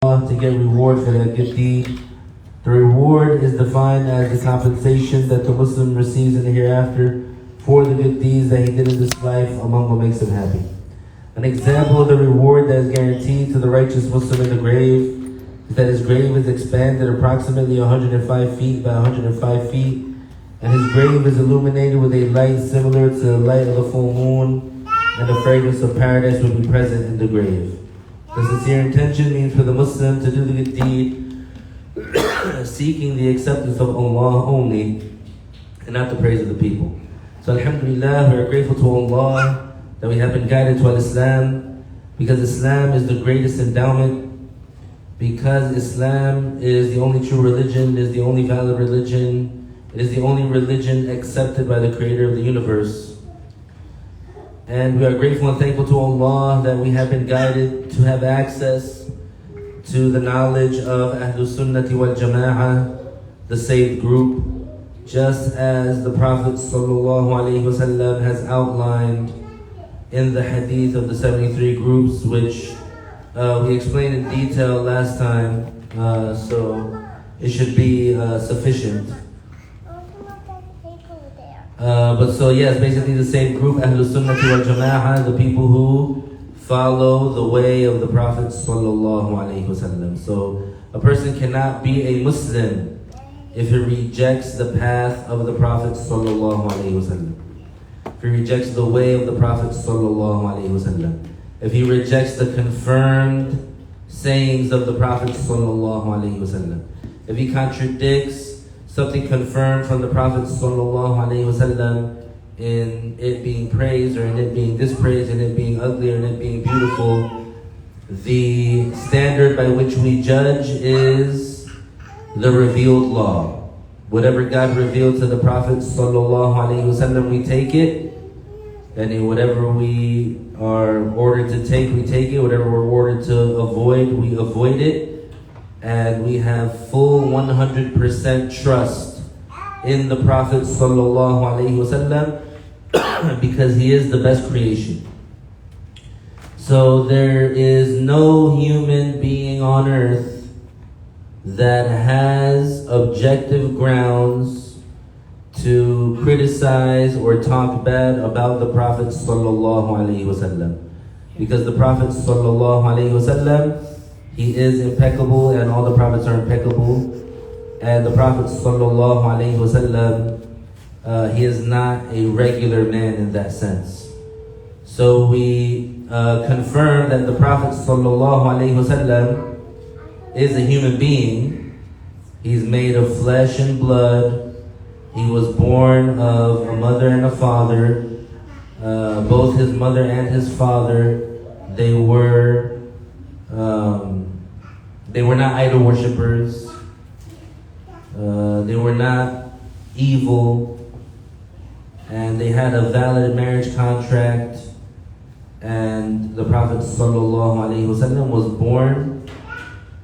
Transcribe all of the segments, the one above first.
to get reward for that good deed. The reward is defined as the compensation that the Muslim receives in the hereafter for the good deeds that he did in this life among what makes him happy. An example of the reward that is guaranteed to the righteous Muslim in the grave is that his grave is expanded approximately 105 feet by 105 feet, and his grave is illuminated with a light similar to the light of the full moon, and the fragrance of paradise will be present in the grave. The sincere intention means for the Muslim to do the good deed seeking the acceptance of Allah only and not the praise of the people. So alhamdulillah, we are grateful to Allah that we have been guided to Islam, because Islam is the greatest endowment, because Islam is the only true religion, is the only valid religion, it is the only religion accepted by the Creator of the universe. And we are grateful and thankful to Allah that we have been guided to have access to the knowledge of Ahlul Sunnati wal Jama'ah, the saved group, just as the Prophet ﷺ has outlined in the hadith of the 73 groups, which we explained in detail last time, so it should be sufficient. But so yes, basically the same group, Ahlul Sunnati wal Jama'ah, the people who follow the way of the Prophet ﷺ. So a person cannot be a Muslim if he rejects the path of the Prophet ﷺ. If he rejects the way of the Prophet ﷺ. If he rejects the confirmed sayings of the Prophet ﷺ. If he contradicts something confirmed from the Prophet ﷺ in it being praised, or in it being dispraised, in it being ugly, or in it being beautiful, the standard by which we judge is the revealed law. Whatever God revealed to the Prophet ﷺ, we take it, and whatever we are ordered to take, we take it. Whatever we're ordered to avoid, we avoid it. And we have full 100% trust in the Prophet ﷺ because he is the best creation. So there is no human being on earth that has objective grounds to criticize or talk bad about the Prophet ﷺ. Because the Prophet ﷺ, he is impeccable, and all the prophets are impeccable. And the Prophet ﷺ, he is not a regular man in that sense. So we confirm that the Prophet ﷺ is a human being. He's made of flesh and blood. He was born of a mother and a father. Both his mother and his father, they were not idol worshippers. They were not evil. And they had a valid marriage contract. And the Prophet ﷺ was born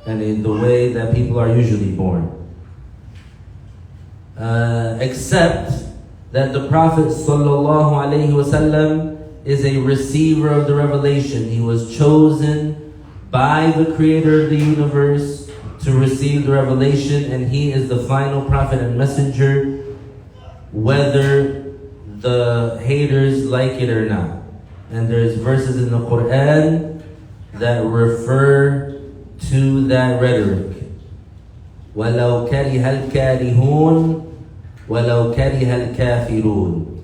and in the way that people are usually born. Except that the Prophet ﷺ is a receiver of the revelation. He was chosen by the Creator of the universe to receive the revelation, and he is the final prophet and messenger, whether the haters like it or not. And there's verses in the Quran that refer to that rhetoric. وَلَوْ كَرِهَ الْكَارِهُونَ وَلَوْ كَرِهَ الْكَافِرُونَ.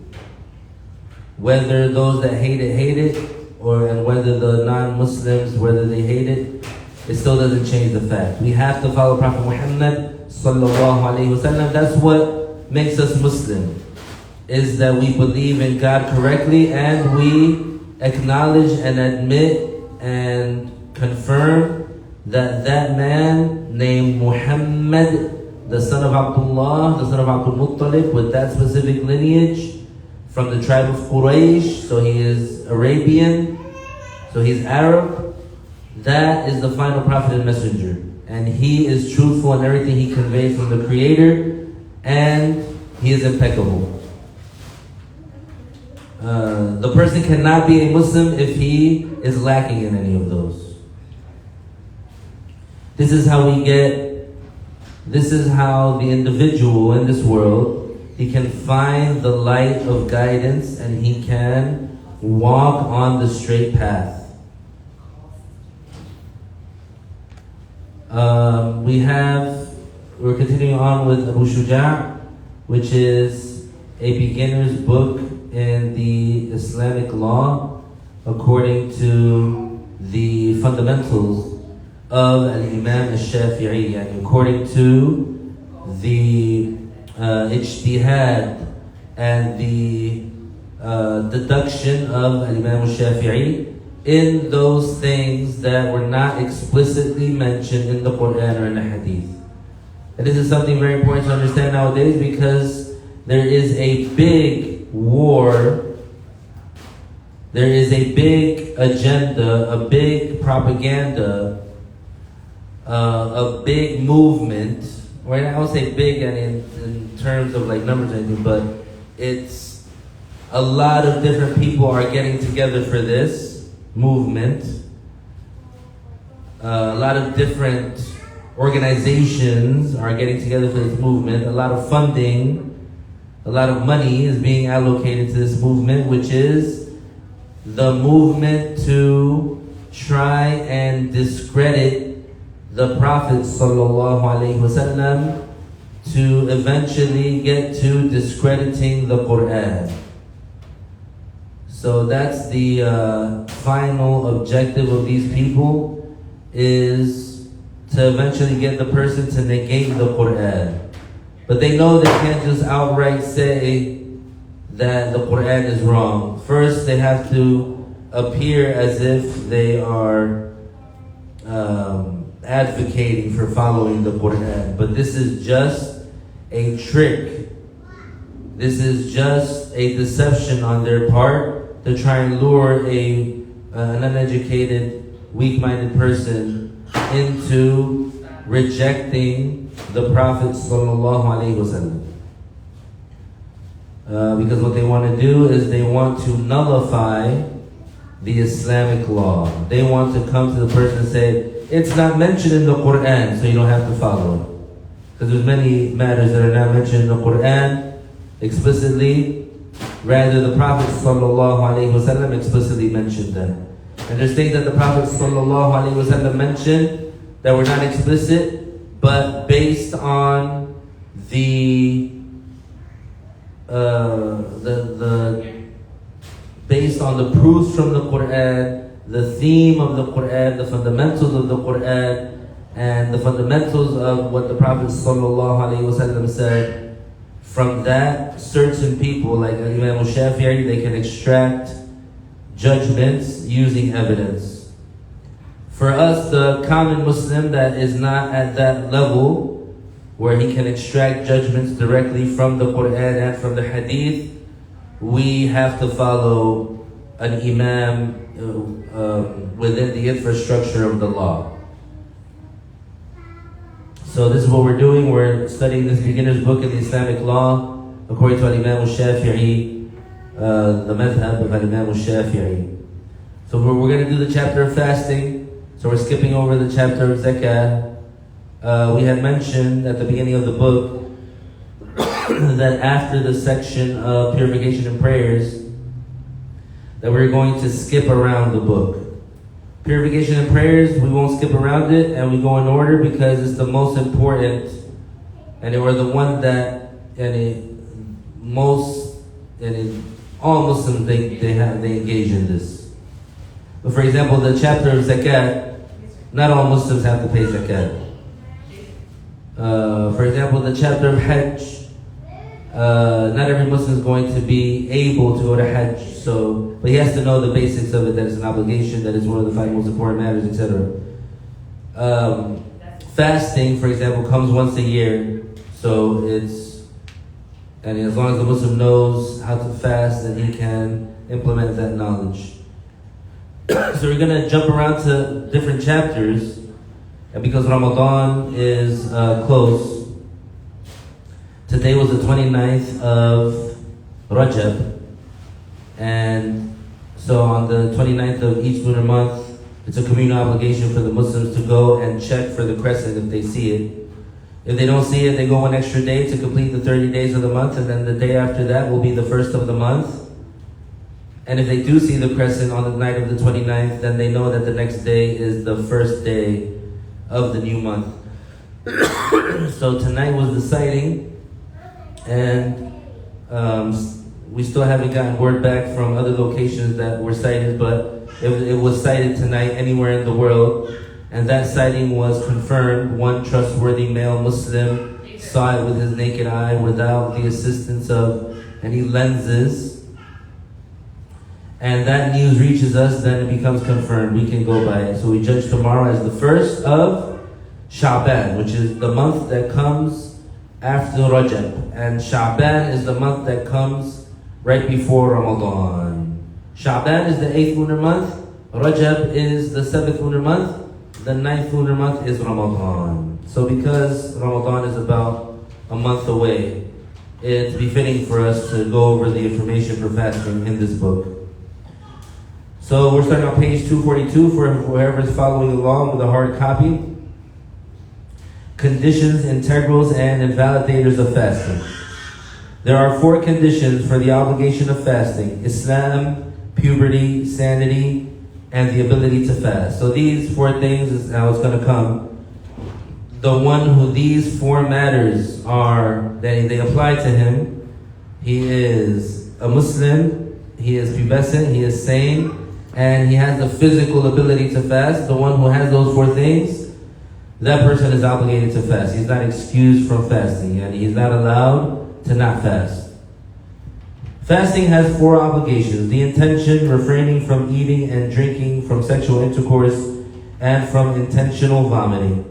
Whether those that hate it, and whether the non-Muslims, whether they hate it, it still doesn't change the fact. We have to follow Prophet Muhammad sallallahu alaihi wasallam. That's what makes us Muslim, is that we believe in God correctly, and we acknowledge and admit and confirm that that man named Muhammad, the son of Abdullah, the son of Abdul Muttalib, with that specific lineage from the tribe of Quraysh, so he is Arabian, so he's Arab. That is the final prophet and messenger, and he is truthful in everything he conveys from the Creator, and he is impeccable. The person cannot be a Muslim if he is lacking in any of those. This is how the individual in this world, he can find the light of guidance and he can walk on the straight path. We're continuing on with Abu Shujā, which is a beginner's book in the Islamic law according to the fundamentals of Al-Imam al-Shafi'i, and according to the ijtihad and the deduction of Al-Imam al-Shafi'i in those things that were not explicitly mentioned in the Quran or in the Hadith. And this is something very important to understand nowadays, because there is a big war, there is a big agenda, a big propaganda, a big movement, or I don't say big and in terms of like numbers or anything, but it's a lot of different people are getting together for this movement. A lot of different organizations are getting together for this movement. A lot of funding, a lot of money is being allocated to this movement, which is the movement to try and discredit the Prophet ﷺ, to eventually get to discrediting the Quran. So that's the final objective of these people, is to eventually get the person to negate the Quran. But they know they can't just outright say that the Quran is wrong. First, they have to appear as if they are advocating for following the Quran. But this is just a trick. This is just a deception on their part to try and lure an uneducated, weak-minded person into rejecting the Prophet ﷺ. Because what they want to do is they want to nullify the Islamic law. They want to come to the person and say, it's not mentioned in the Quran, so you don't have to follow it. Because there's many matters that are not mentioned in the Quran explicitly. Rather, the Prophet ﷺ explicitly mentioned them. And there's things that the Prophet ﷺ mentioned that were not explicit, but based on based on the proofs from the Quran, the theme of the Quran, the fundamentals of the Quran, and the fundamentals of what the Prophet ﷺ said. From that, certain people like Imam al-Shafi'i, they can extract judgments using evidence. For us, the common Muslim that is not at that level where he can extract judgments directly from the Quran and from the Hadith, we have to follow an Imam within the infrastructure of the law. So this is what we're doing. We're studying this beginner's book in the Islamic law according to Imam al-Shafi'i, the madhab of Imam al-Shafi'i. So we're going to do the chapter of fasting. So we're skipping over the chapter of zakah. We had mentioned at the beginning of the book that after the section of purification and prayers, that we're going to skip around the book. Purification and prayers, we won't skip around it, and we go in order because it's the most important, and we're the one that, all Muslims, they engage in this. But for example, the chapter of zakat, not all Muslims have to pay zakat. For example, the chapter of hajj, not every Muslim is going to be able to go to hajj, but he has to know the basics of it, that it's an obligation, that it's one of the 5 most important matters, etc. Fasting, for example, comes once a year, and as long as the Muslim knows how to fast, then he can implement that knowledge. So we're going to jump around to different chapters, and because Ramadan is close, today was the 29th of Rajab, and so on the 29th of each lunar month, It's a communal obligation for the Muslims to go and check for the crescent if they see it. If they don't see it, they go one extra day to complete the 30 days of the month, and then the day after that will be the first of the month. And if they do see the crescent on the night of the 29th, then they know that the next day is the first day of the new month. So tonight was the sighting, and we still haven't gotten word back from other locations that were sighted, but it was sighted tonight anywhere in the world, and that sighting was confirmed. One trustworthy male Muslim saw it with his naked eye without the assistance of any lenses. And that news reaches us, then it becomes confirmed. We can go by it. So we judge tomorrow as the first of Sha'ban, which is the month that comes after Rajab. And Sha'ban is the month that comes right before Ramadan. Sha'ban is the 8th lunar month. Rajab is the 7th lunar month. The 9th lunar month is Ramadan. So because Ramadan is about a month away, it's befitting for us to go over the information for fasting in this book. So we're starting on page 242 for whoever's following along with a hard copy. Conditions, integrals, and invalidators of fasting. There are 4 conditions for the obligation of fasting: Islam, puberty, sanity, and the ability to fast. So these 4 things is how it's going to come. The one who these 4 matters are, that they apply to him, he is a Muslim, he is pubescent, he is sane, and he has the physical ability to fast. The one who has those 4 things, that person is obligated to fast. He's not excused from fasting, and he's not allowed to not fast. Fasting has 4 obligations: the intention, refraining from eating and drinking, from sexual intercourse, and from intentional vomiting.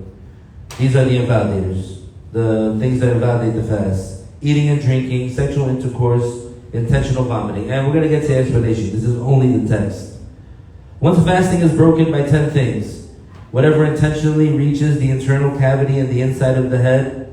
These are the invalidators, the things that invalidate the fast: eating and drinking, sexual intercourse, intentional vomiting. And we're going to get to the explanation. This is only the text. Once fasting is broken by 10 things: whatever intentionally reaches the internal cavity and the inside of the head,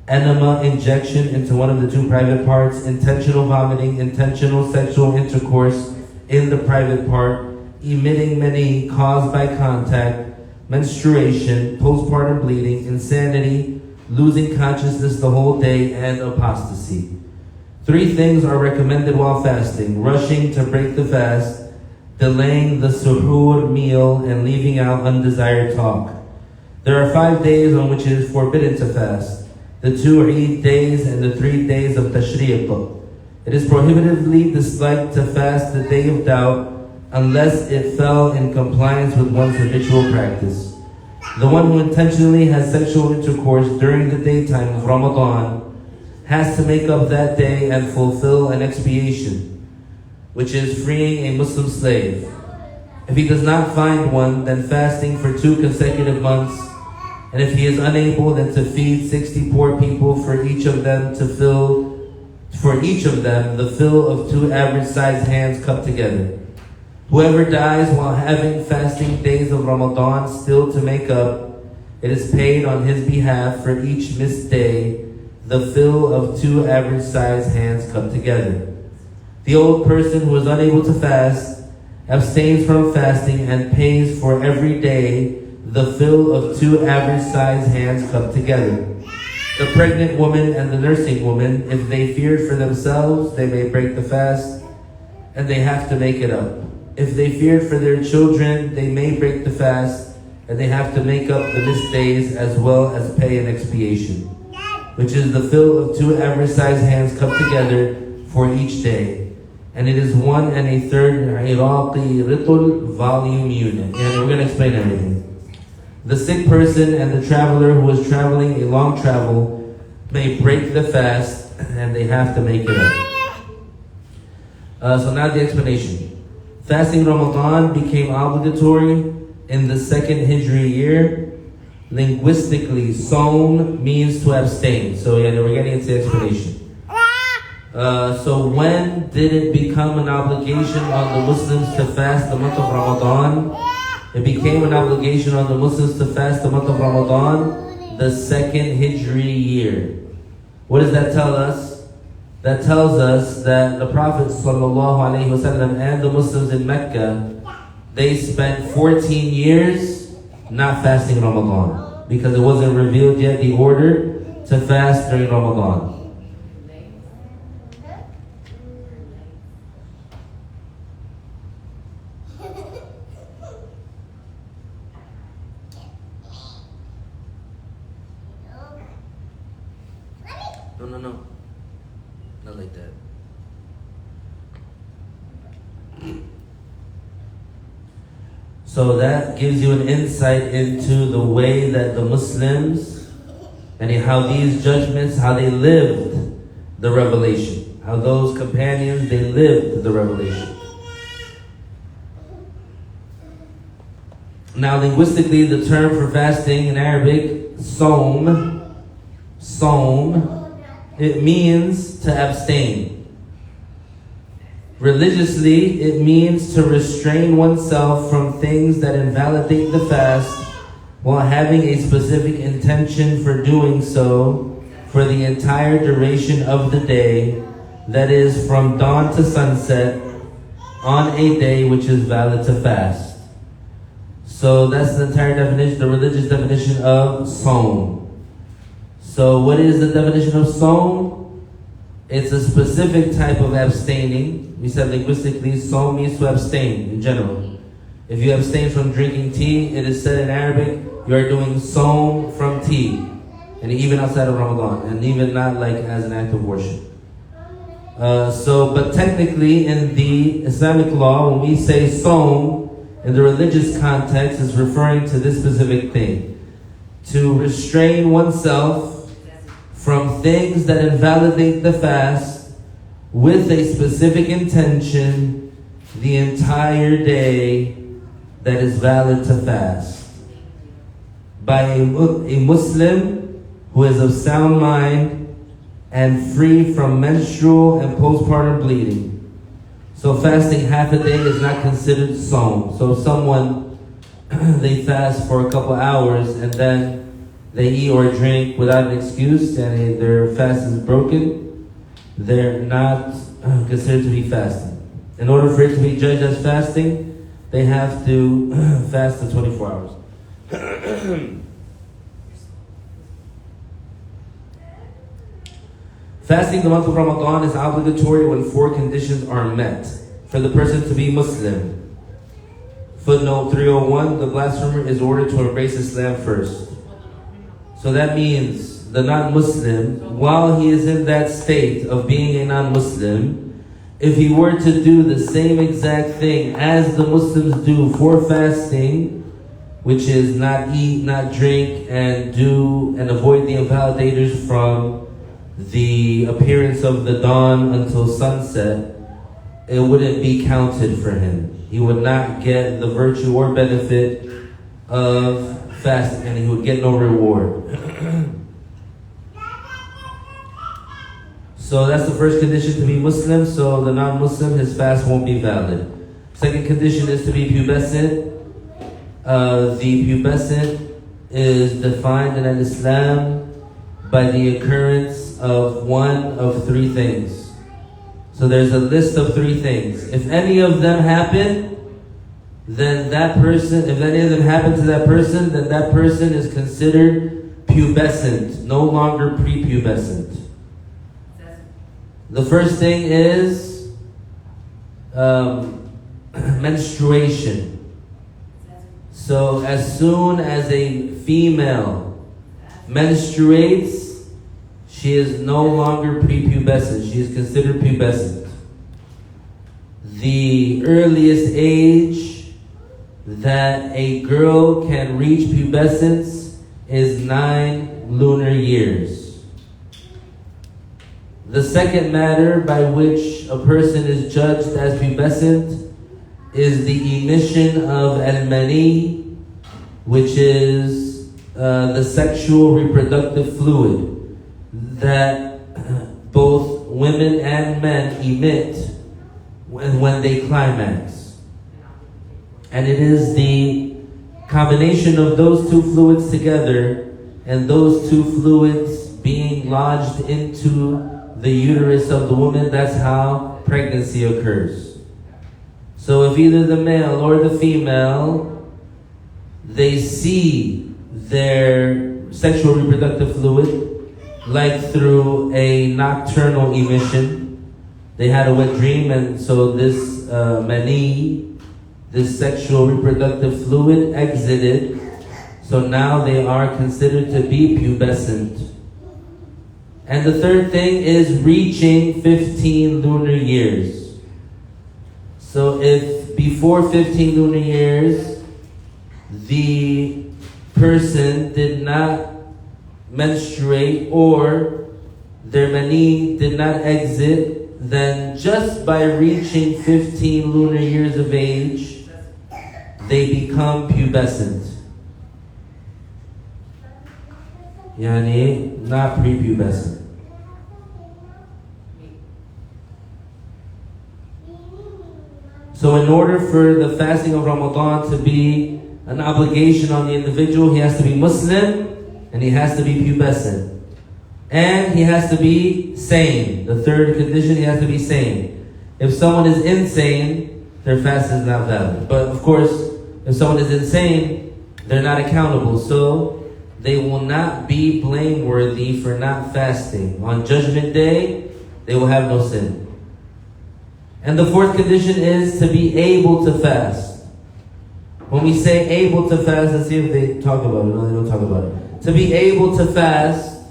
enema injection into one of the 2 private parts, intentional vomiting, intentional sexual intercourse in the private part, emitting many caused by contact, menstruation, postpartum bleeding, insanity, losing consciousness the whole day, and apostasy. 3 things are recommended while fasting: rushing to break the fast, delaying the suhoor meal, and leaving out undesired talk. There are 5 days on which it is forbidden to fast: the 2 Eid days and the 3 days of Tashriq. It is prohibitively disliked to fast the day of doubt unless it fell in compliance with one's habitual practice. The one who intentionally has sexual intercourse during the daytime of Ramadan has to make up that day and fulfill an expiation, which is freeing a Muslim slave. If he does not find one, then fasting for 2 consecutive months, and if he is unable, then to feed 60 poor people, for each of them the fill of 2 average-sized hands cupped together. Whoever dies while having fasting days of Ramadan still to make up, it is paid on his behalf for each missed day the fill of 2 average-sized hands cupped together. The old person who is unable to fast abstains from fasting and pays for every day the fill of 2 average-sized hands cupped together. The pregnant woman and the nursing woman, if they feared for themselves, they may break the fast, and they have to make it up. If they feared for their children, they may break the fast, and they have to make up the missed days as well as pay an expiation, which is the fill of 2 average-sized hands cupped together for each day. And it is 1 1/3 Iraqi Ritul volume unit. And we're going to explain everything. The sick person and the traveler who is traveling a long travel may break the fast, and they have to make it up. So now the explanation. Fasting Ramadan became obligatory in the 2nd Hijri year. Linguistically, Saum means to abstain. So yeah, we're getting into the explanation. So when did it become an obligation on the Muslims to fast the month of Ramadan? It became an obligation on the Muslims to fast the month of Ramadan, the 2nd Hijri year. What does that tell us? That tells us that the Prophet ﷺ and the Muslims in Mecca they spent 14 years not fasting in Ramadan because it wasn't revealed yet the order to fast during Ramadan. No. Not like that. So that gives you an insight into the way that the Muslims and how these judgments, how they lived the revelation. How those companions, they lived the revelation. Now linguistically, the term for fasting in Arabic, Sawm, it means to abstain. Religiously, it means to restrain oneself from things that invalidate the fast while having a specific intention for doing so for the entire duration of the day, that is from dawn to sunset, on a day which is valid to fast. So that's the entire definition, the religious definition of Sawm. So what is the definition of Sawm? It's a specific type of abstaining. We said linguistically, Sawm means to abstain in general. If you abstain from drinking tea, it is said in Arabic, you are doing Sawm from tea. And even outside of Ramadan, and even not like as an act of worship. But technically in the Islamic law, when we say Sawm, in the religious context, is referring to this specific thing. To restrain oneself from things that invalidate the fast with a specific intention the entire day that is valid to fast. By a Muslim who is of sound mind and free from menstrual and postpartum bleeding. So fasting half a day is not considered Sawm. So if someone, they fast for a couple hours and then they eat or drink without an excuse and their fast is broken, they're not considered to be fasting. In order for it to be judged as fasting, they have to fast the 24 hours. Fasting the month of Ramadan is obligatory when 4 conditions are met for the person to be Muslim. Footnote 301, the blasphemer is ordered to embrace Islam first. So that means the non-Muslim, while he is in that state of being a non-Muslim, if he were to do the same exact thing as the Muslims do for fasting, which is not eat, not drink, and avoid the invalidators from the appearance of the dawn until sunset, it wouldn't be counted for him. He would not get the virtue or benefit of fasting, and he would get no reward. So that's the first condition, to be Muslim. So the non-Muslim, his fast won't be valid. Second condition is to be pubescent. The pubescent is defined in Islam by the occurrence of one of 3 things. So there's a list of 3 things. If any of them happen, then that person, if any of them happen to that person, then that person is considered pubescent, no longer prepubescent. The first thing is menstruation. So as soon as a female menstruates, she is no longer prepubescent. She is considered pubescent. The earliest age that a girl can reach pubescence is 9 lunar years. The second matter by which a person is judged as pubescent is the emission of al-mani, which is the sexual reproductive fluid that both women and men emit when they climax. And it is the combination of those 2 fluids together and those 2 fluids being lodged into the uterus of the woman, that's how pregnancy occurs. So if either the male or the female, they see their sexual reproductive fluid, like through a nocturnal emission, they had a wet dream, and so this mani, this sexual reproductive fluid exited, so now they are considered to be pubescent. And the third thing is reaching 15 lunar years. So if before 15 lunar years, the person did not menstruate or their mani did not exit, then just by reaching 15 lunar years of age, they become pubescent. Yani, not prepubescent. So in order for the fasting of Ramadan to be an obligation on the individual, he has to be Muslim and he has to be pubescent. And he has to be sane. The third condition, he has to be sane. If someone is insane, their fast is not valid. But of course, if someone is insane, they're not accountable. So they will not be blameworthy for not fasting. On Judgment Day, they will have no sin. And the fourth condition is to be able to fast. When we say able to fast, let's see if they talk about it. No, they don't talk about it. To be able to fast,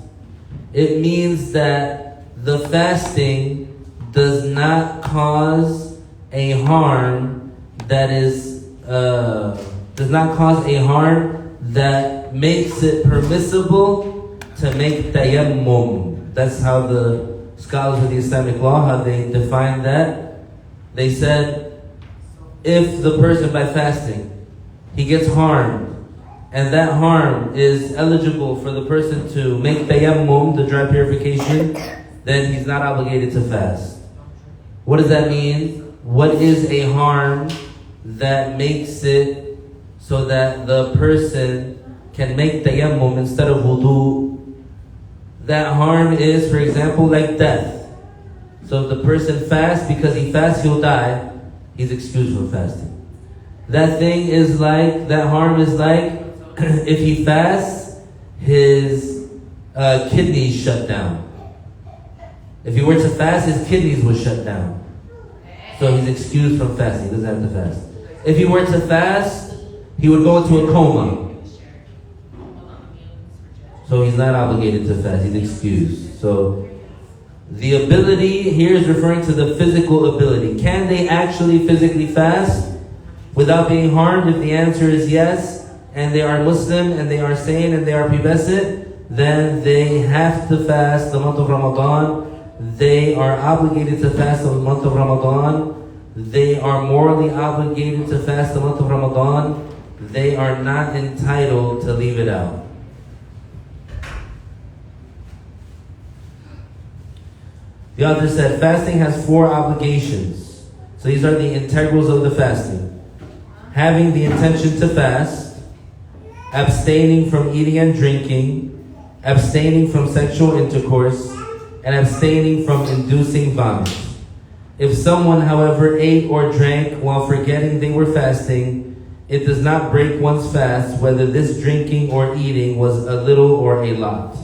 it means that the fasting does not cause a harm that is, does not cause a harm that makes it permissible to make tayammum. That's how the scholars of the Islamic law, how they define that. They said, if the person by fasting, he gets harmed, and that harm is eligible for the person to make tayammum, the dry purification, then he's not obligated to fast. What does that mean? What is a harm that makes it so that the person can make tayammum instead of wudu? That harm is, for example, like death. So if the person fasts, because he fasts, he'll die, he's excused from fasting. That thing is like, that harm is like, if he fasts, his kidneys shut down. If he were to fast, his kidneys would shut down. So he's excused from fasting, he doesn't have to fast. If he were to fast, he would go into a coma. So he's not obligated to fast, he's excused. So the ability here is referring to the physical ability. Can they actually physically fast without being harmed? If the answer is yes, and they are Muslim, and they are sane, and they are pubescent, then they have to fast the month of Ramadan. They are obligated to fast the month of Ramadan. They are morally obligated to fast the month of Ramadan. They are not entitled to leave it out. The author said, fasting has 4 obligations. So these are the integrals of the fasting. Having the intention to fast, abstaining from eating and drinking, abstaining from sexual intercourse, and abstaining from inducing vomit. If someone, however, ate or drank while forgetting they were fasting, it does not break one's fast, whether this drinking or eating was a little or a lot.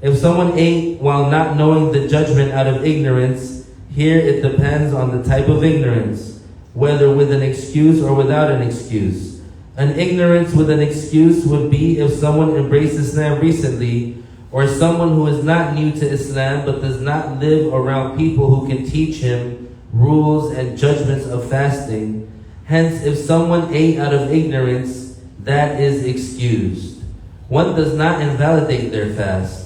If someone ate while not knowing the judgment out of ignorance, here it depends on the type of ignorance, whether with an excuse or without an excuse. An ignorance with an excuse would be if someone embraced Islam recently, or someone who is not new to Islam but does not live around people who can teach him rules and judgments of fasting. Hence, if someone ate out of ignorance, that is excused. One does not invalidate their fast.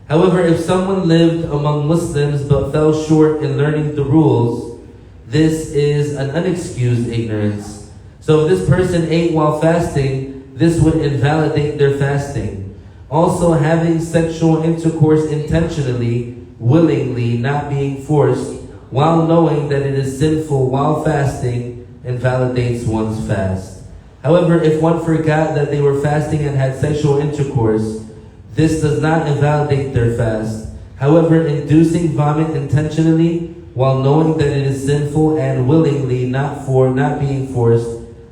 However, if someone lived among Muslims but fell short in learning the rules, this is an unexcused ignorance. So if this person ate while fasting, this would invalidate their fasting. Also, having sexual intercourse intentionally, willingly, not being forced, while knowing that it is sinful while fasting, invalidates one's fast. However, if one forgot that they were fasting and had sexual intercourse, this does not invalidate their fast. However, inducing vomit intentionally while knowing that it is sinful, and willingly, not being forced,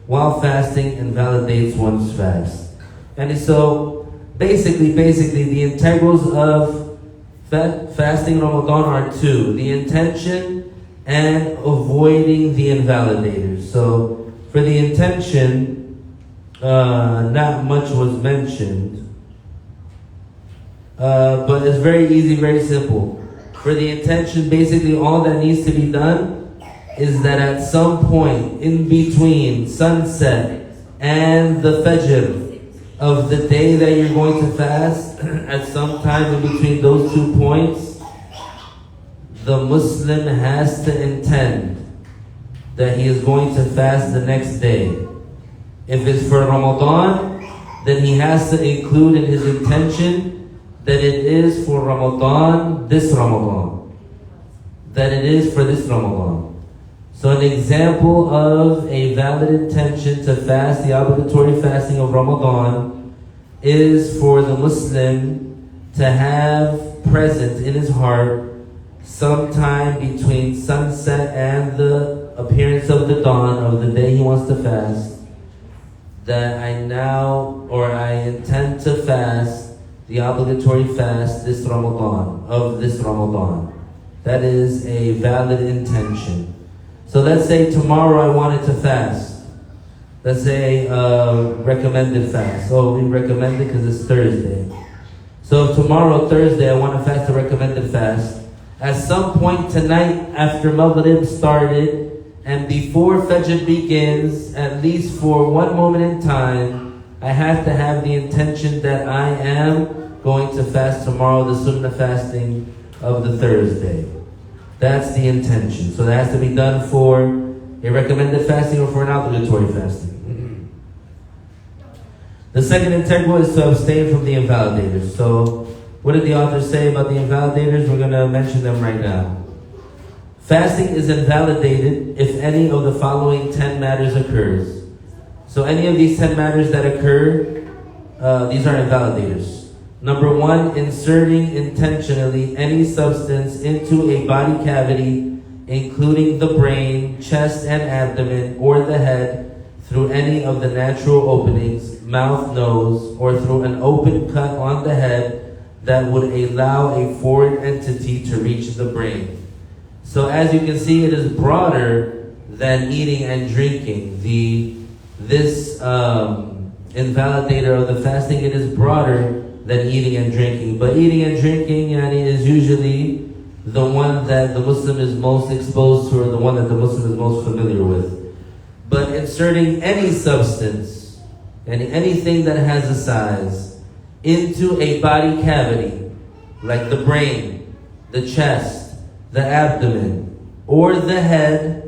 while fasting invalidates one's fast. And so, basically, the integrals of fasting Ramadan are two: the intention and avoiding the invalidators. So, for the intention, not much was mentioned, but it's very easy, very simple. For the intention, basically all that needs to be done is that at some point in between sunset and the fajr of the day that you're going to fast, at some time in between those 2 points, the Muslim has to intend that he is going to fast the next day. If it's for Ramadan, then he has to include in his intention that it is for Ramadan, this Ramadan. That it is for this Ramadan. So an example of a valid intention to fast, the obligatory fasting of Ramadan, is for the Muslim to have present in his heart sometime between sunset and the appearance of the dawn of the day he wants to fast, that I intend to fast the obligatory fast this Ramadan. That is a valid intention. So let's say tomorrow I wanted to fast. Let's say recommended fast. So we recommend it because it's Thursday. So tomorrow, Thursday, I want to fast a recommended fast. At some point tonight, after Maghrib started, and before Fajr begins, at least for one moment in time, I have to have the intention that I am going to fast tomorrow, the Sunnah fasting of the Thursday. That's the intention. So that has to be done for a recommended fasting or for an obligatory fasting. The second integral is to abstain from the invalidators. So what did the author say about the invalidators? We're going to mention them right now. Fasting is invalidated if any of the following 10 matters occurs. So any of these 10 matters that occur, these are invalidators. Number 1, inserting intentionally any substance into a body cavity, including the brain, chest and abdomen, or the head, through any of the natural openings, mouth, nose, or through an open cut on the head that would allow a foreign entity to reach the brain. So as you can see, it is broader than eating and drinking. This invalidator of the fasting, it is broader than eating and drinking. But eating and drinking is usually the one that the Muslim is most exposed to, or the one that the Muslim is most familiar with. But inserting any substance, and anything that has a size, into a body cavity, like the brain, the chest, the abdomen, or the head,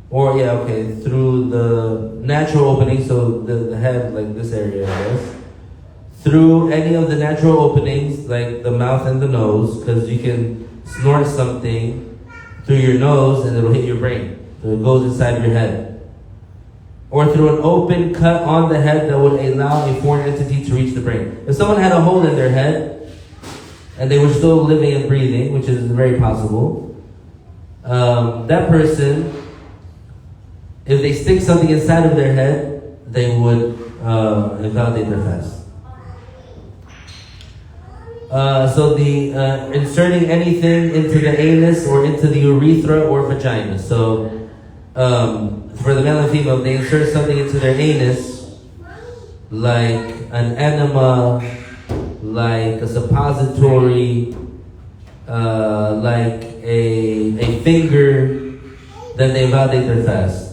through the natural opening, so the head, like this area, I guess, through any of the natural openings, like the mouth and the nose, because you can snort something through your nose and it'll hit your brain. So it goes inside your head. Or through an open cut on the head that would allow a foreign entity to reach the brain. If someone had a hole in their head and they were still living and breathing, which is very possible, that person, if they stick something inside of their head, they would invalidate their fast. So the inserting anything into the anus or into the urethra or vagina. So for the male and female, they insert something into their anus, like an enema, like a suppository, like a finger, then they invalidate their fast.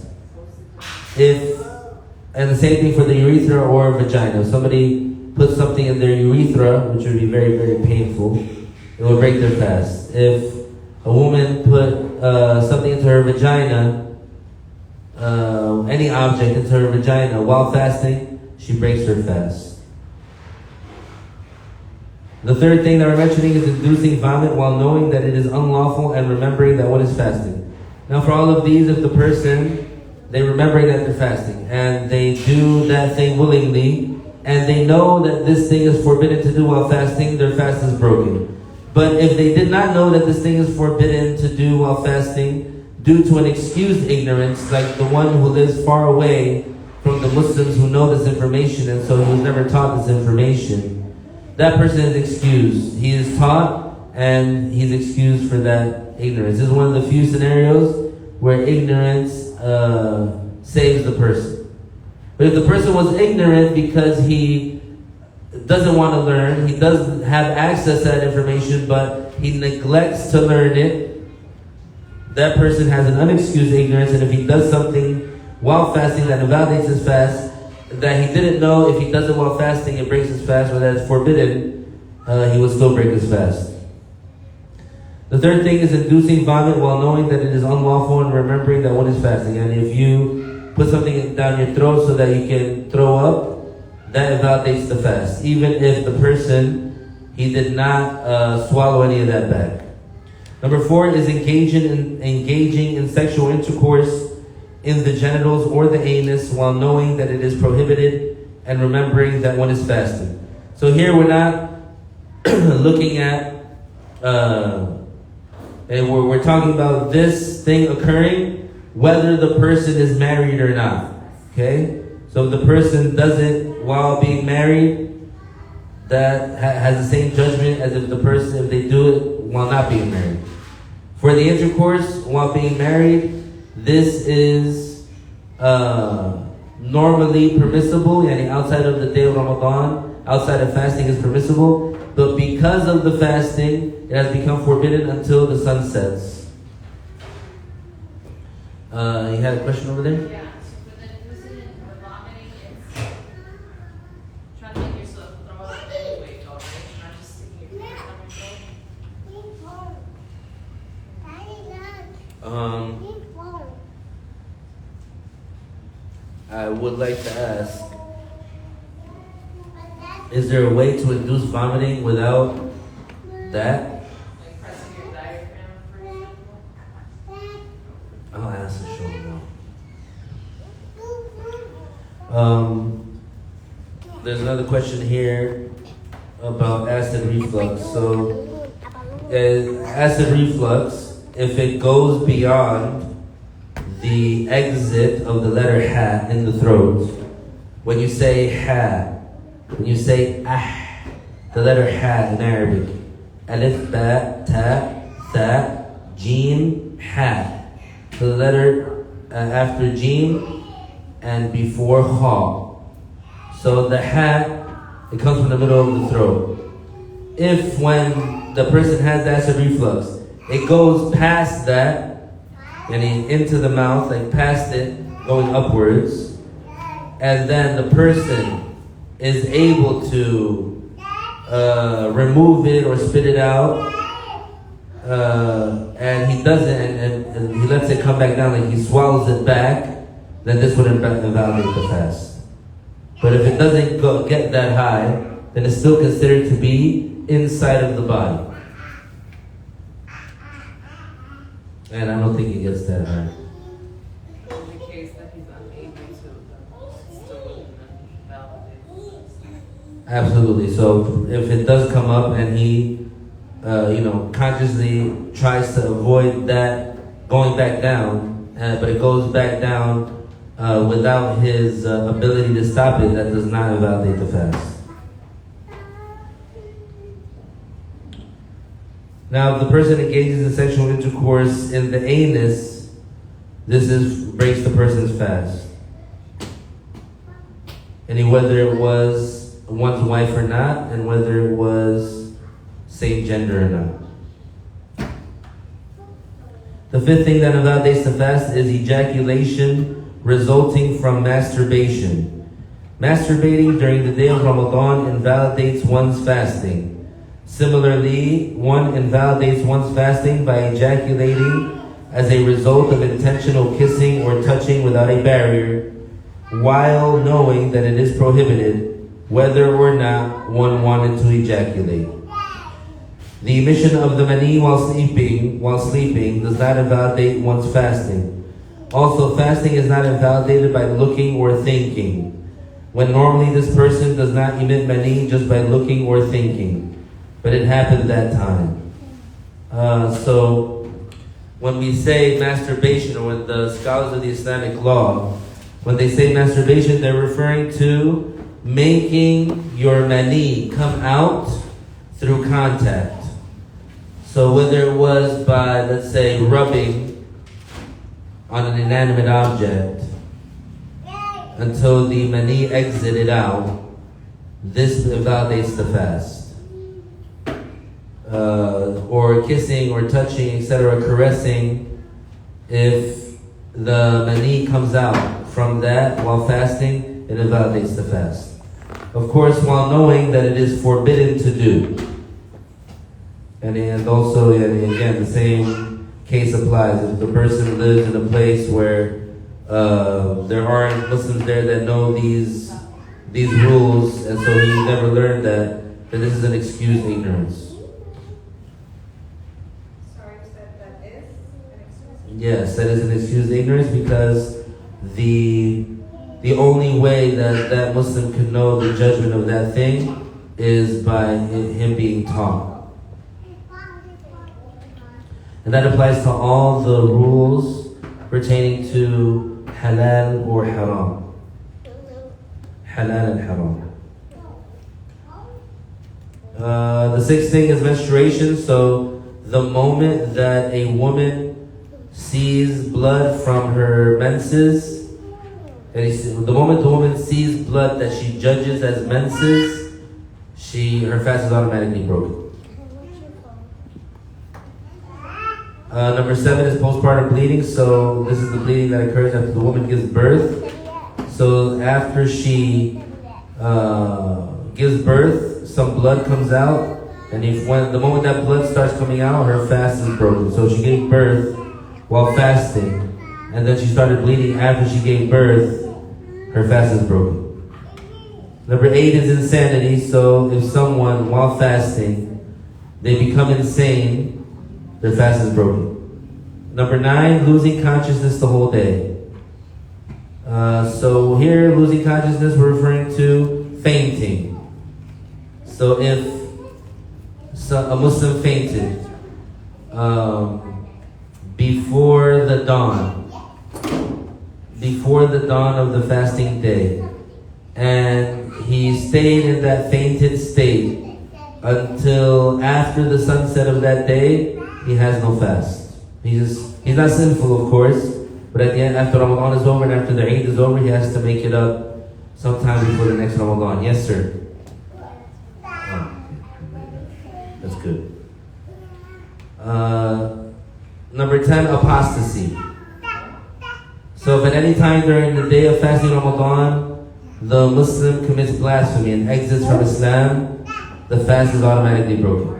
And the same thing for the urethra or vagina. If somebody put something in their urethra, which would be very, very painful, it will break their fast. If a woman put something into her vagina, any object into her vagina while fasting, she breaks her fast. The third thing that we're mentioning is inducing vomit while knowing that it is unlawful and remembering that one is fasting. Now for all of these, if the person, they're remembering that they're fasting and they do that thing willingly, and they know that this thing is forbidden to do while fasting, their fast is broken. But if they did not know that this thing is forbidden to do while fasting due to an excused ignorance, like the one who lives far away from the Muslims who know this information and so he was never taught this information, that person is excused. He is taught and he's excused for that ignorance. This is one of the few scenarios where ignorance saves the person. But if the person was ignorant because he doesn't want to learn, he doesn't have access to that information, but he neglects to learn it, that person has an unexcused ignorance, and if he does something while fasting that invalidates his fast, that he didn't know, if he does it while fasting, it breaks his fast, or that is forbidden, he will still break his fast. The third thing is inducing vomit while knowing that it is unlawful and remembering that one is fasting. And if you put something down your throat so that you can throw up, that invalidates the fast, even if the person, he did not swallow any of that back. Number 4 is engaging in sexual intercourse in the genitals or the anus while knowing that it is prohibited and remembering that one is fasting. So here we're not looking at, and we're talking about this thing occurring whether the person is married or not, okay? So if the person does it while being married, that has the same judgment as if the person, if they do it while not being married. For the intercourse while being married, this is normally permissible, yani outside of the day of Ramadan, outside of fasting is permissible, but because of the fasting, it has become forbidden until the sun sets. You had a question over there? Yeah. I would like to ask, is there a way to induce vomiting without that? Like pressing your diaphragm, for example? I'll ask the show. There's another question here about acid reflux. So, acid reflux, if it goes beyond the exit of the letter ha in the throat, when you say ha, when you say ah, the letter ha in Arabic, alif, ba, ta, tha, jim, ha. So the letter after jim and before ha. So the ha, it comes from the middle of the throat. If when the person has acid reflux, it goes past that, and into the mouth, like past it, going upwards, and then the person is able to remove it or spit it out, and he doesn't, and he lets it come back down, like he swallows it back, then this would invalidate the fast. But if it doesn't get that high, then it's still considered to be inside of the body. And I don't think it gets that high. In the case that he's unable to, still wouldn't validate. Absolutely. So if it does come up and he, consciously tries to avoid that going back down, but it goes back down without his ability to stop it, that does not invalidate the fast. Now, if the person engages in sexual intercourse in the anus, this breaks the person's fast. And whether it was one's wife or not, and whether it was same gender or not. The fifth thing that invalidates the fast is ejaculation resulting from masturbation. Masturbating during the day of Ramadan invalidates one's fasting. Similarly, one invalidates one's fasting by ejaculating as a result of intentional kissing or touching without a barrier, while knowing that it is prohibited, whether or not one wanted to ejaculate. The emission of the mani while sleeping does not invalidate one's fasting. Also, fasting is not invalidated by looking or thinking, when normally this person does not emit mani just by looking or thinking. but it happened that time. So when we say masturbation, or when the scholars of the Islamic law, when they say masturbation, they're referring to making your mani come out through contact. So whether it was by, let's say, rubbing on an inanimate object until the mani exited out, this validates the fast. Or kissing or touching, etc., caressing, if the mani comes out from that while fasting, it invalidates the fast. Of course, while knowing that it is forbidden to do. And also, again, the same case applies. If the person lives in a place where there aren't Muslims there that know these rules, and so he never learned that, then this is an excused ignorance. Yes, that is an excused ignorance, because the only way that that Muslim can know the judgment of that thing is by him being taught. And that applies to all the rules pertaining to halal or haram. Halal and haram. The sixth thing is menstruation. So the moment that a woman sees blood from her menses, and the moment the woman sees blood that she judges as menses, her fast is automatically broken. Number 7 is postpartum bleeding. So this is the bleeding that occurs after the woman gives birth. So after she gives birth, some blood comes out, and when the moment that blood starts coming out, her fast is broken. So she gave birth while fasting, and then she started bleeding after she gave birth, her fast is broken. Number 8 is insanity. So if someone, while fasting, they become insane, their fast is broken. Number 9, losing consciousness the whole day. So here, losing consciousness, we're referring to fainting. So if a Muslim fainted before the dawn of the fasting day, and he stayed in that fainted state until after the sunset of that day, he has no fast. He's not sinful, of course, but at the end, after Ramadan is over and after the Eid is over, he has to make it up sometime before the next Ramadan. Yes, sir. Oh, that's good. Number 10, apostasy. So if at any time during the day of fasting Ramadan, the Muslim commits blasphemy and exits from Islam, the fast is automatically broken.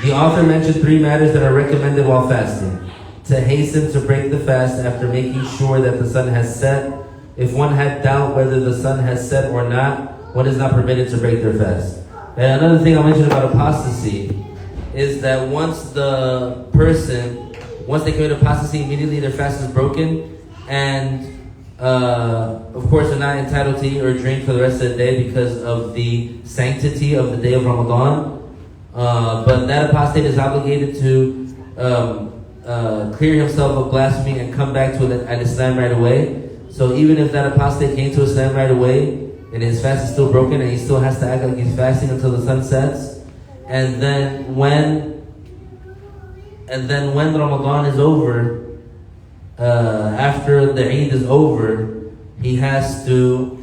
The author mentioned 3 matters that are recommended while fasting. To hasten to break the fast after making sure that the sun has set. If one had doubt whether the sun has set or not, one is not permitted to break their fast. And another thing I'll mention about apostasy is that once they commit apostasy, immediately their fast is broken, and of course they're not entitled to eat or drink for the rest of the day because of the sanctity of the day of Ramadan. But that apostate is obligated to clear himself of blasphemy and come back to Islam right away. So even if that apostate came to Islam right away and his fast is still broken and he still has to act like he's fasting until the sun sets, and then when Ramadan is over, after the Eid is over, he has to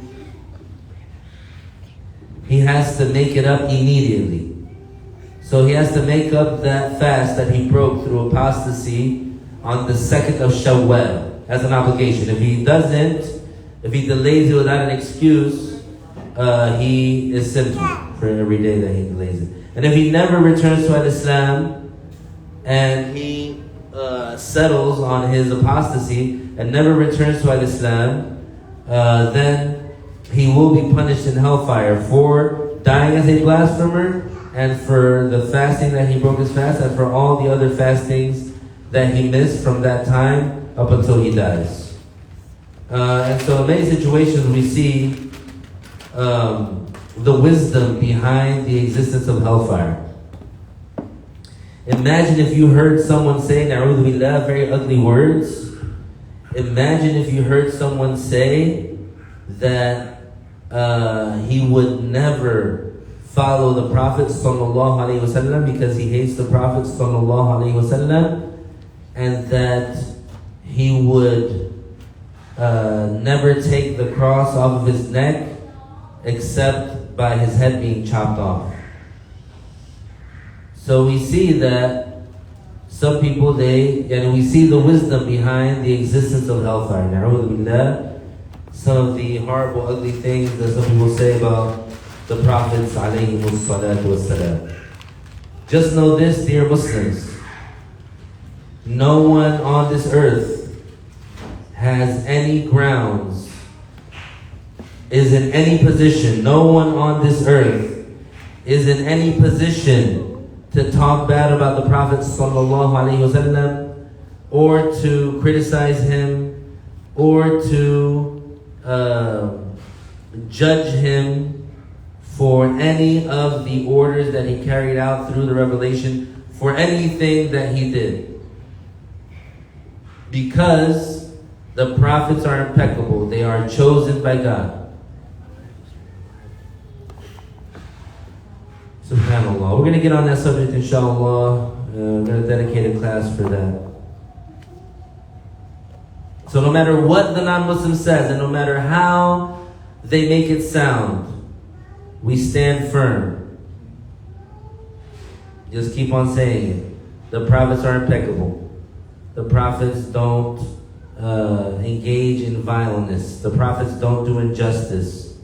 make it up immediately. So he has to make up that fast that he broke through apostasy on the 2nd of Shawwal as an obligation. If he delays it without an excuse, he is sinful for every day that he delays it. And if he never returns to Islam and he settles on his apostasy and never returns to Islam, then he will be punished in hellfire for dying as a blasphemer, and for the fasting that he broke his fast, and for all the other fastings that he missed from that time up until he dies. And so in many situations we see the wisdom behind the existence of hellfire. Imagine if you heard someone say, na'udhu billah, very ugly words. Imagine if you heard someone say that he would never follow the Prophet sallallahu alaihi wasallam because he hates the Prophet sallallahu alaihi wasallam, and that he would never take the cross off of his neck except by his head being chopped off. So we see that some people, we see the wisdom behind the existence of hellfire. Na'udhu billah, some of the horrible, ugly things that some people say about the Prophets alayhimus salatu wassalam. Just know this, dear Muslims, no one on this earth has any grounds, is in any position, no one on this earth is in any position to talk bad about the Prophet sallallahu alaihi wasallam, or to criticize him, or to judge him for any of the orders that he carried out through the revelation, for anything that he did. Because the prophets are impeccable, they are chosen by God. SubhanAllah. We're going to get on that subject, inshallah. We're going to dedicate a class for that. So no matter what the non-Muslim says, and no matter how they make it sound, we stand firm. Just keep on saying it. The prophets are impeccable. The prophets don't engage in violence. The prophets don't do injustice.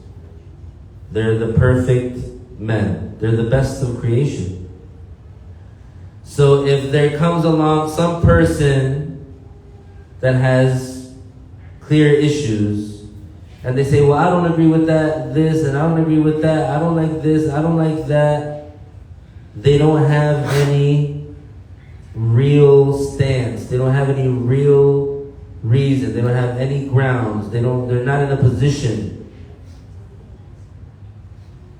They're the perfect men. They're the best of creation. So if there comes along some person that has clear issues, and they say, well, I don't agree with that, this, and I don't agree with that, I don't like this, I don't like that, they don't have any real stance. They don't have any real reason. They don't have any grounds. They're not in a position.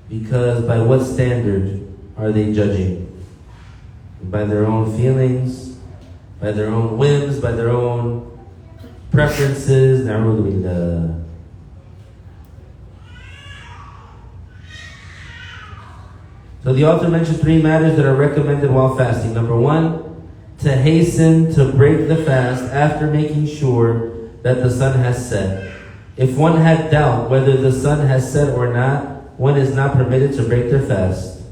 Because by what standard are they judging? By their own feelings, by their own whims, by their own preferences. Na'udhu billah. So the author mentioned 3 matters that are recommended while fasting. Number 1, to hasten to break the fast after making sure that the sun has set. If one had doubt whether the sun has set or not, one is not permitted to break their fast.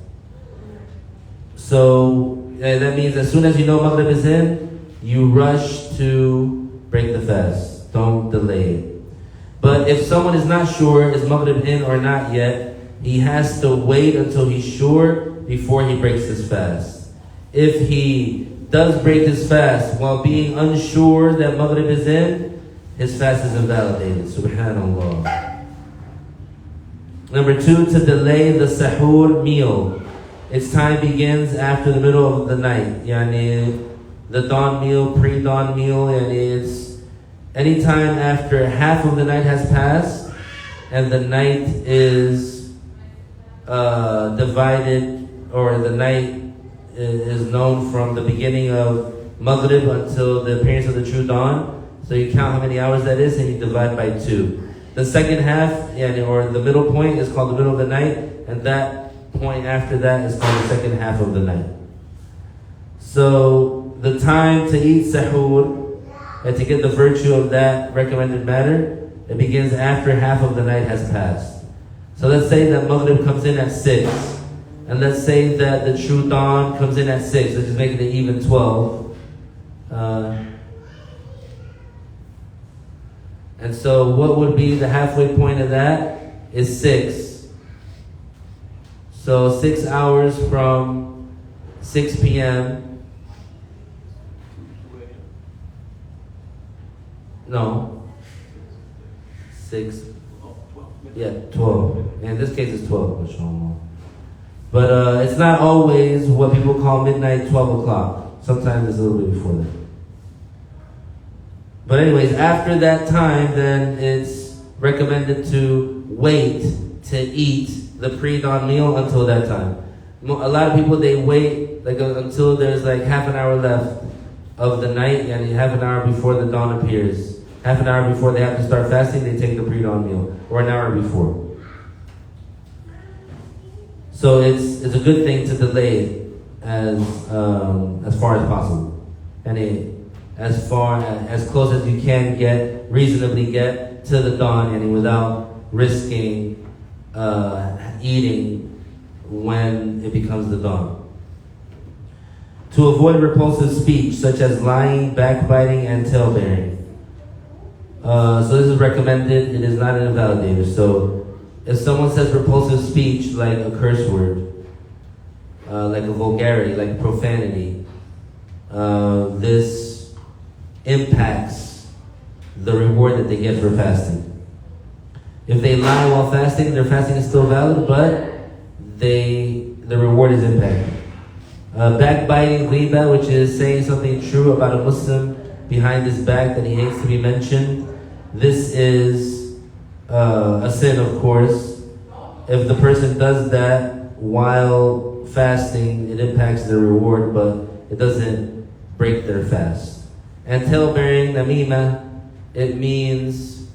So that means as soon as you know Maghrib is in, you rush to break the fast. Don't delay it. But if someone is not sure, is Maghrib in or not yet, he has to wait until he's sure before he breaks his fast. If he does break his fast while being unsure that Maghrib is in, his fast is invalidated. Subhanallah. Number 2, to delay the sahur meal. Its time begins after the middle of the night. Yani the dawn meal, pre-dawn meal, and it's any time after half of the night has passed and the night is divided, or the night is known from the beginning of Maghrib until the appearance of the true dawn. So you count how many hours that is and you divide by 2. The second half, or the middle point, is called the middle of the night, and that point after that is called the second half of the night. So the time to eat sahur, and to get the virtue of that recommended matter, it begins after half of the night has passed. So let's say that Maghrib comes in at 6, and let's say that the true dawn comes in at 6. Let's just make it an even 12. And so what would be the halfway point of that is 6. So 6 hours from 6 p.m. No. 6. Yeah, 12. In this case it's 12, mashallah. But it's not always what people call midnight, 12 o'clock. Sometimes it's a little bit before that. But anyways, after that time, then it's recommended to wait to eat the pre-dawn meal until that time. A lot of people, they wait until there's like half an hour left of the night, and half an hour before the dawn appears. Half an hour before they have to start fasting, they take the pre-dawn meal, or an hour before. So it's a good thing to delay it as far as possible, and as close as you can reasonably get to the dawn, and without risking eating when it becomes the dawn. To avoid repulsive speech such as lying, backbiting, and talebearing. So this is recommended. It is not an invalidator. So if someone says repulsive speech like a curse word, like a vulgarity, like profanity, this impacts the reward that they get for fasting. If they lie while fasting, their fasting is still valid, but the reward is impacted. Backbiting, ghiba, which is saying something true about a Muslim behind his back that he hates to be mentioned. This is a sin, of course. If the person does that while fasting, it impacts their reward, but it doesn't break their fast. And talebearing, namima, it means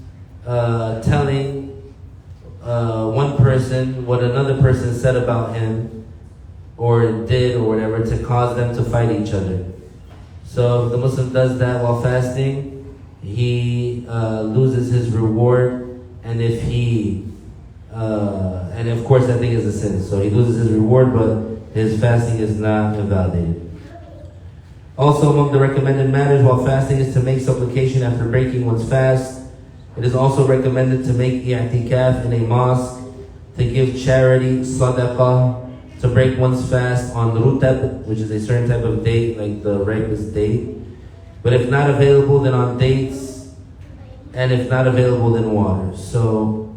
telling one person what another person said about him or did or whatever to cause them to fight each other. So if the Muslim does that while fasting, he loses his reward, and if and of course that thing is a sin. So he loses his reward, but his fasting is not invalidated. Also, among the recommended matters while fasting is to make supplication after breaking one's fast. It is also recommended to make i'tikaf in a mosque, to give charity, sadaqah, to break one's fast on rutab, which is a certain type of date, like the ripest date. But if not available, then on dates, and if not available, then water. So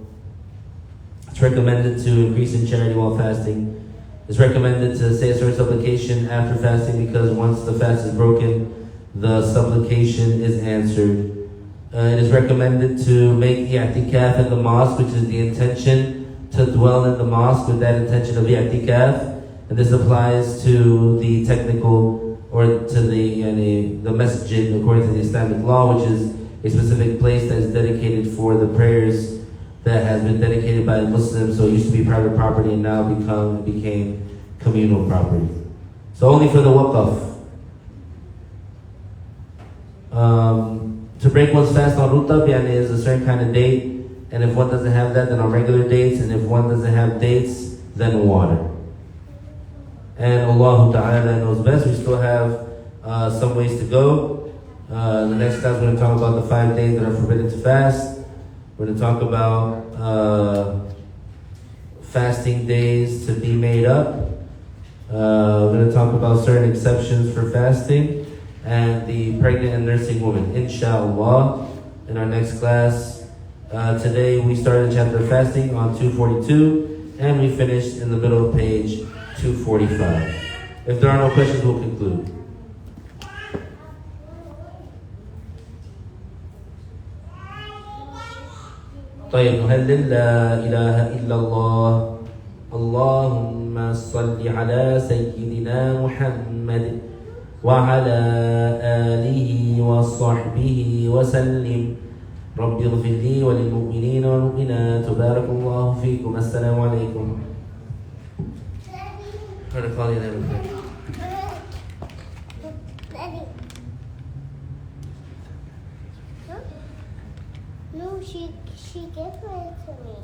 it's recommended to increase in charity while fasting. It's recommended to say a certain supplication after fasting, because once the fast is broken, the supplication is answered. It is recommended to make i'tikaf in the mosque, which is the intention to dwell in the mosque with that intention of i'tikaf. And this applies to the technical, or to the masjid according to the Islamic law, which is a specific place that is dedicated for the prayers that has been dedicated by Muslims. So it used to be private property and now became communal property. So only for the waqf. To break one's fast on rutab is a certain kind of date, and if one doesn't have that, then on regular dates, and if one doesn't have dates, then water. And Allah Ta'ala knows best. We still have some ways to go. The next class we're going to talk about the 5 days that are forbidden to fast. We're going to talk about fasting days to be made up. We're going to talk about certain exceptions for fasting and the pregnant and nursing woman, inshallah, in our next class. Today we started chapter fasting on 242, and we finished in the middle of page 245. If there are no questions, we'll conclude. طيب نهلل لا إله إلا الله اللهم صل على سيدنا محمد وعلى آله وصحبه وسلم رب اغفر لي وللمؤمنين والمؤمنات بارك الله فيكم السلام عليكم. No, she gave it to me.